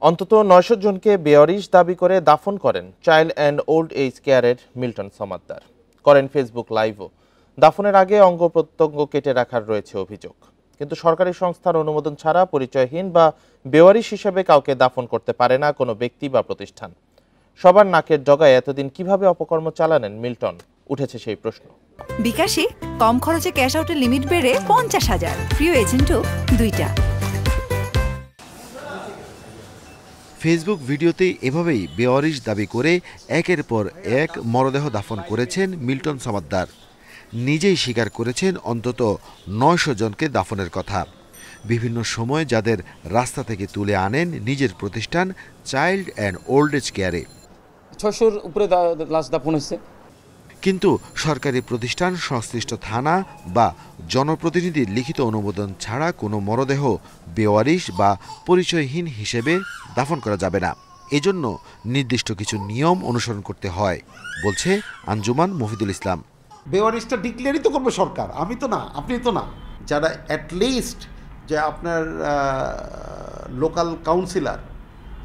অন্তত ৯০০ জনকে বেওয়ারিশ দাবি করে দাফন করেন চাইল্ড অ্যান্ড ওল্ড এজ কেয়ারের মিল্টন সমাদ্দার। করেন ফেসবুক লাইভও। দাফনের আগে অঙ্গ প্রত্যঙ্গ কেটে রাখার রয়েছে অভিযোগ। কিন্তু সরকারি সংস্থার অনুমোদন ছাড়া পরিচয়হীন বা বেওয়ারিশ হিসেবে কাউকে দাফন করতে পারে না কোনো ব্যক্তি বা প্রতিষ্ঠান। সবার নাকের ডগায় এতদিন কিভাবে অপকর্ম চালানেন মিল্টন, উঠেছে সেই প্রশ্ন। বিকাশে কম খরচে ক্যাশ আউটের লিমিট বেড়ে ৫০,০০০, প্রিয় এজেন্টও ২টা। ফেসবুক ভিডিওতে এভাবেই বেওয়ারিশ দাবি করে একের পর এক মরদেহ দাফন করেছেন মিল্টন সমাদ্দার। নিজেই স্বীকার করেছেন অন্তত ৯০০ জনকে দাফনের কথা। বিভিন্ন সময় যাদের রাস্তা থেকে তুলে আনেন নিজের প্রতিষ্ঠান চাইল্ড অ্যান্ড ওল্ড এজ কেয়ারে। ৬০০-র উপরে লাশ দাফন হয়েছে। কিন্তু সরকারি প্রতিষ্ঠান, সংশ্লিষ্ট থানা বা জনপ্রতিনিধির লিখিত অনুমোদন ছাড়া কোনো মরদেহ বেওয়ারিশ বা পরিচয়হীন হিসেবে দাফন করা যাবে না। এজন্য নির্দিষ্ট কিছু নিয়ম অনুসরণ করতে হয়, বলছে আঞ্জুমান মফিদুল ইসলাম। বেওয়ারিশটা ডিক্লেয়ারই তো করবে সরকার, আমি তো না, আপনি তো না। যারা অ্যাটলিস্ট যে আপনার লোকাল কাউন্সিলর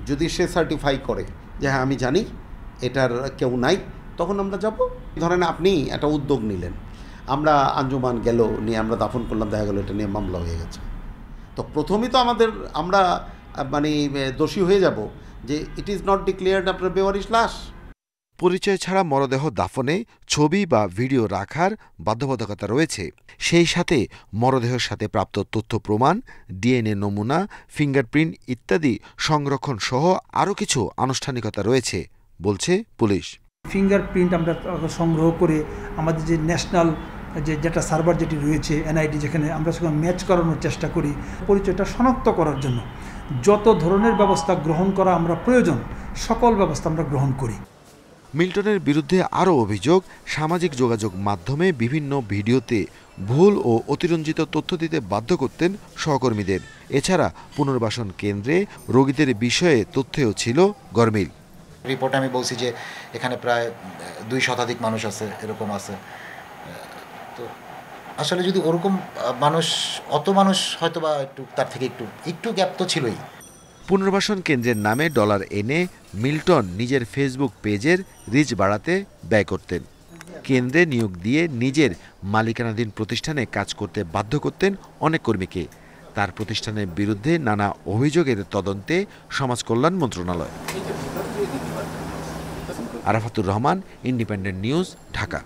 যদি সে সার্টিফাই করে যে হ্যাঁ আমি জানি এটার কেউ নাই, তখন আমরা যাব। ধরেন আপনি একটা উদ্যোগ নিলেন, আমরা আঞ্জুমান গেল নিয়ে আমরা দাফন করলাম, দেখা গেল এটা নিয়ে মামলা হয়ে গেছে, তো প্রথমেই তো আমরা মানে দোষী হয়ে যাব যে ইট ইজ নট ডিক্লেয়ার্ড আপনার বেওয়ারিশ লাশ। পরিচয় ছাড়া মরদেহ দাফনে ছবি বা ভিডিও রাখার বাধ্যবাধকতা রয়েছে। সেই সাথে মরদেহের সাথে প্রাপ্ত তথ্য প্রমাণ, ডিএনএ নমুনা, ফিঙ্গারপ্রিন্ট ইত্যাদি সংরক্ষণ সহ আরও কিছু আনুষ্ঠানিকতা রয়েছে, বলছে পুলিশ। ফিঙ্গারপ্রিন্ট আমরা সংগ্রহ করে আমাদের যে ন্যাশনাল যেটা সার্ভার যেটি রয়েছে এনআইডি, যেখানে আমরা সেখানে ম্যাচ করানোর চেষ্টা করি। পরিচয়টা শনাক্ত করার জন্য যত ধরনের ব্যবস্থা গ্রহণ করা আমরা প্রয়োজন, সকল ব্যবস্থা আমরা গ্রহণ করি। মিল্টনের বিরুদ্ধে আরও অভিযোগ, সামাজিক যোগাযোগ মাধ্যমে বিভিন্ন ভিডিওতে ভুল ও অতিরঞ্জিত তথ্য দিতে বাধ্য করতেন সহকর্মীদের। এছাড়া পুনর্বাসন কেন্দ্রে রোগীদের বিষয়ে তথ্যেও ছিল গরমিল। রিপোর্টে আমি বলছি যে এখানে প্রায় ২ শতাধিক মানুষ আছে, এরকম আছে। তো আসলে যদি ওরকম অত মানুষ হয়তো বা একটু তার থেকে একটু গ্যাপ তো ছিলই। পুনর্বাসন কেন্দ্রের নামে ডলার এনে মিল্টন নিজের ফেসবুক পেজের রিচ বাড়াতে ব্যয় করতেন। কেন্দ্রে নিয়োগ দিয়ে নিজের মালিকানাধীন প্রতিষ্ঠানে কাজ করতে বাধ্য করতেন অনেক কর্মীকে। তার প্রতিষ্ঠানের বিরুদ্ধে নানা অভিযোগের তদন্তে সমাজ কল্যাণ মন্ত্রণালয়। Arafatur Rahman, independent news, Dhaka.